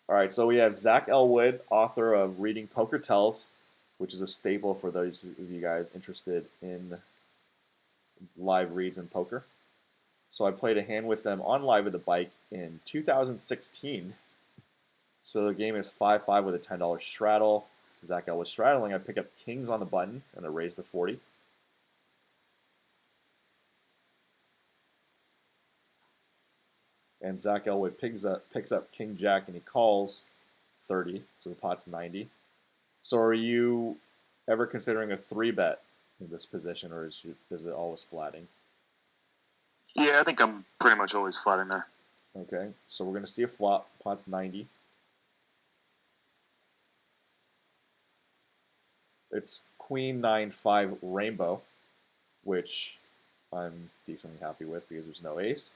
All right, so we have Zach Elwood, author of Reading Poker Tells, which is a staple for those of you guys interested in live reads in poker. So I played a hand with them on Live at the Bike in 2016. So the game is 5-5 with a $10 straddle. Zach Elwood straddling. I pick up kings on the button and I raise to 40. And Zach Elwood picks up King Jack and he calls 30, so the pot's 90. So are you ever considering a 3-bet in this position, or is it always flatting? Yeah, I think I'm pretty much always flatting there. Okay, so we're going to see a flop. Pot's 90. It's Queen 9-5 Rainbow, which I'm decently happy with because there's no ace.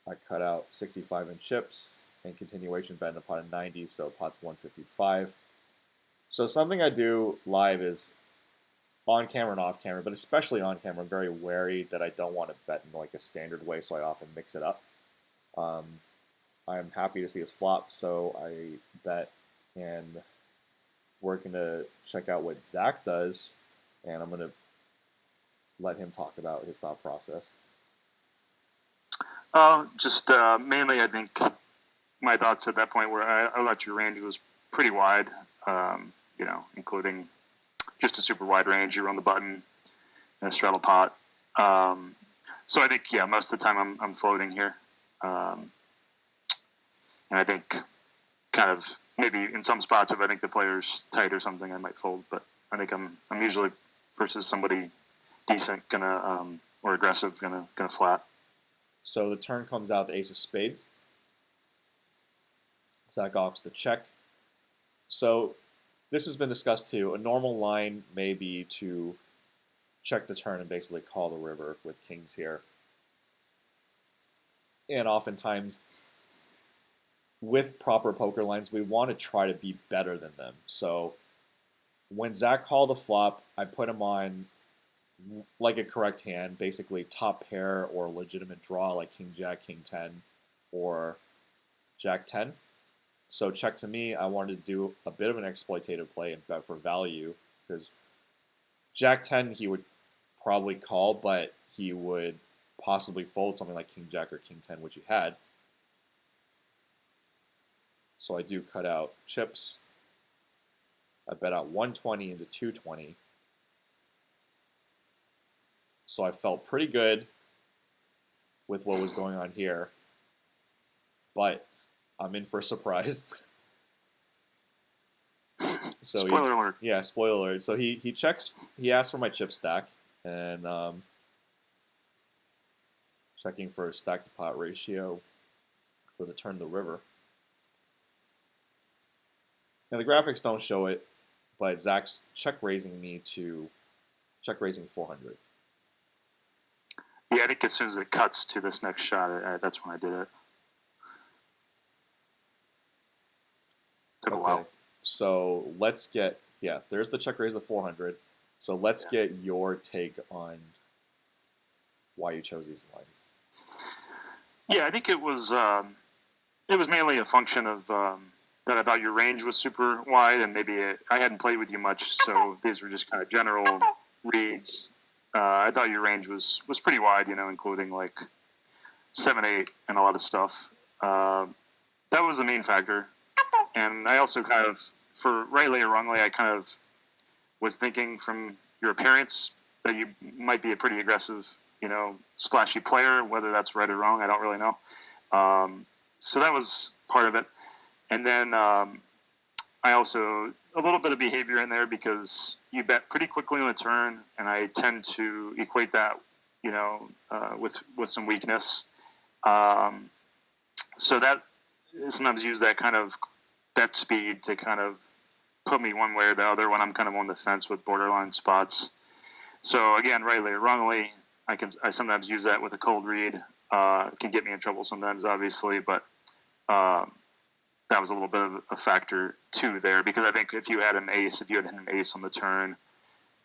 I cut out 65 in chips and continuation bet in a pot of 90, so pot's 155. So something I do live is on camera and off camera, but especially on camera, I'm very wary that I don't want to bet in like a standard way, so I often mix it up. I'm happy to see his flop, so I bet, and we're going to check out what Zach does, and I'm going to let him talk about his thought process. Just mainly, I think my thoughts at that point were I thought your range was pretty wide, including just a super wide range. You run the button in a straddle pot. So I think, most of the time I'm floating here. And I think kind of maybe in some spots, if I think the player's tight or something, I might fold. But I think I'm usually versus somebody decent or aggressive gonna flat. So the turn comes out the ace of spades. Zach opts to check. So this has been discussed too. A normal line may be to check the turn and basically call the river with kings here. And oftentimes, with proper poker lines, we want to try to be better than them. So when Zach called the flop, I put him on like a correct hand, basically top pair or legitimate draw like King Jack, King 10, or Jack 10. So check to me, I wanted to do a bit of an exploitative play and bet for value because Jack 10 he would probably call, but he would possibly fold something like King Jack or King 10, which he had. So I do cut out chips. I bet out 120 into 220. So I felt pretty good with what was going on here. But I'm in for a surprise. So spoiler alert. Yeah, spoiler alert. So he checks, he asks for my chip stack, and checking for a stack to pot ratio for the turn the river. Now the graphics don't show it, but Zach's check raising me to check raising 400. Yeah, I think as soon as it cuts to this next shot, that's when I did it. Took a while. So let's get, there's the check raise of 400. So let's get your take on why you chose these lines. Yeah, I think it was mainly a function of that I thought your range was super wide, and maybe I hadn't played with you much, so these were just kind of general reads. I thought your range was pretty wide, including like 7-8 and a lot of stuff. That was the main factor. And I also kind of, for rightly or wrongly, I kind of was thinking from your appearance that you might be a pretty aggressive, splashy player. Whether that's right or wrong, I don't really know. So that was part of it. And then I also, a little bit of behavior in there because you bet pretty quickly on the turn, and I tend to equate that, with some weakness. So that sometimes use that kind of bet speed to kind of put me one way or the other when I'm kind of on the fence with borderline spots. So again, rightly or wrongly, I sometimes use that with a cold read. It can get me in trouble sometimes, obviously, but that was a little bit of a factor too there, because I think if you had an ace on the turn,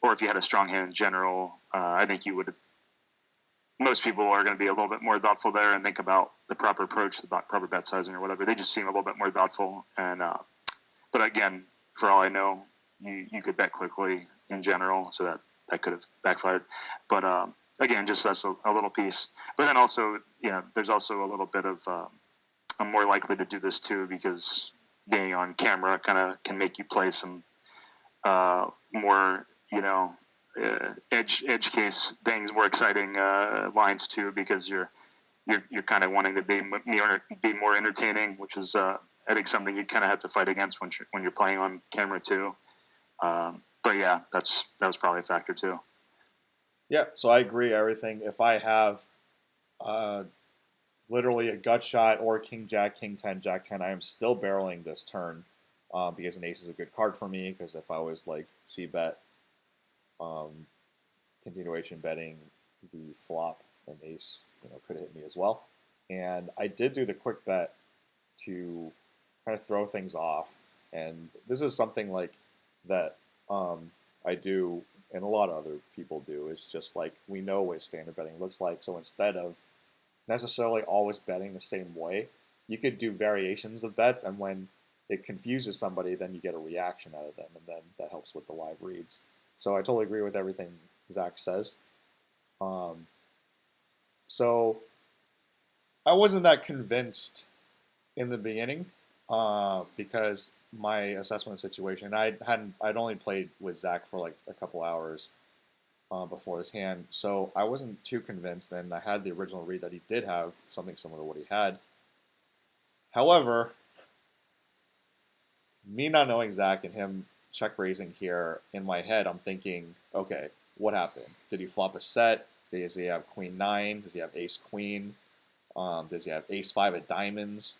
or if you had a strong hand in general, I think you would most people are going to be a little bit more thoughtful there and think about the proper approach, the proper bet sizing or whatever. They just seem a little bit more thoughtful. And but again, for all I know, you could bet quickly in general, so that could have backfired. But again, just that's a little piece. But then also, there's also a little bit of I'm more likely to do this too because being on camera kind of can make you play some more, edge case things, more exciting lines too, because you're kind of wanting to be more entertaining, which is I think something you kind of have to fight against when you're playing on camera too. But yeah, that was probably a factor too. Yeah, so I agree everything. If I have literally a gut shot or king jack, king 10, jack 10, I am still barreling this turn because an ace is a good card for me. Because if I was like c bet, continuation betting the flop, an ace could hit me as well. And I did do the quick bet to kind of throw things off. And this is something like that I do, and a lot of other people do. Is just like we know what standard betting looks like. So instead of necessarily always betting the same way, you could do variations of bets, and when it confuses somebody, then you get a reaction out of them, and then that helps with the live reads. So I totally agree with everything Zach says. So I wasn't that convinced in the beginning because my assessment of the situation, I'd only played with Zach for like a couple hours before this hand, so I wasn't too convinced, and I had the original read that he did have something similar to what he had. However, me not knowing Zach and him check raising here, in my head, I'm thinking, okay, what happened? Did he flop a set? Does he have queen 9? Does he have ace queen? Does he have ace 5 of diamonds?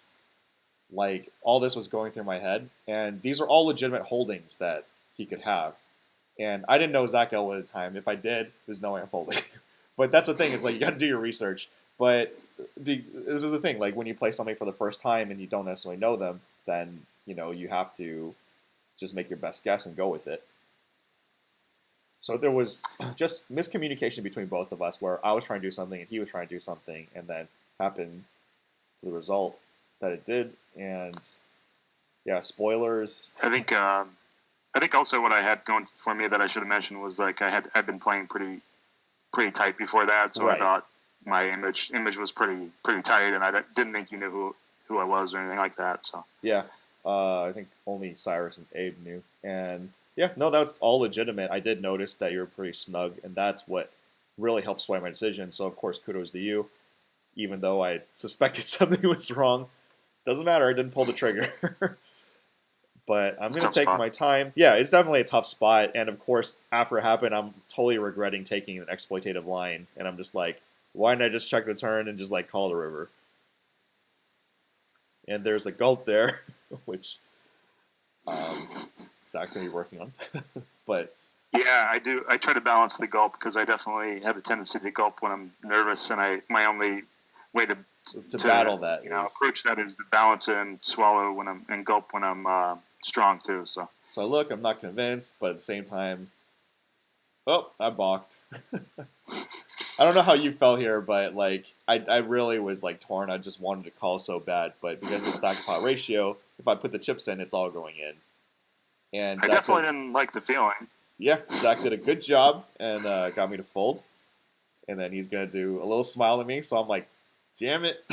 Like, all this was going through my head, and these are all legitimate holdings that he could have. And I didn't know Zach Elwood at the time. If I did, there's no way I'm folding. But that's the thing, is like you got to do your research. But this is the thing, like when you play somebody for the first time and you don't necessarily know them, then you have to just make your best guess and go with it. So there was just miscommunication between both of us, where I was trying to do something and he was trying to do something, and then happened to the result that it did. And yeah, spoilers. I think also what I had going for me that I should have mentioned was like I'd been playing pretty tight before that, so right. I thought my image was pretty tight, and I didn't think you knew who I was or anything like that. So yeah, I think only Cyrus and Abe knew, and yeah, no, that's all legitimate. I did notice that you were pretty snug, and that's what really helped sway my decision. So of course, kudos to you, even though I suspected something was wrong. Doesn't matter, I didn't pull the trigger. But I'm going to take my time. Yeah, it's definitely a tough spot. And of course, after it happened, I'm totally regretting taking an exploitative line. And I'm just like, why didn't I just check the turn and just like call the river? And there's a gulp there, which Zach's going to be working on. But yeah, I do. I try to balance the gulp because I definitely have a tendency to gulp when I'm nervous. And my only way to battle that, approach that is to balance it and swallow and gulp when I'm strong too. So look, I'm not convinced, but at the same time, I balked. I don't know how you felt here, but like I really was like torn. I just wanted to call so bad, but because it's stack pot ratio, if I put the chips in, it's all going in. And I definitely didn't like the feeling. Yeah, Zach did a good job and got me to fold. And then he's gonna do a little smile at me, so I'm like, damn it.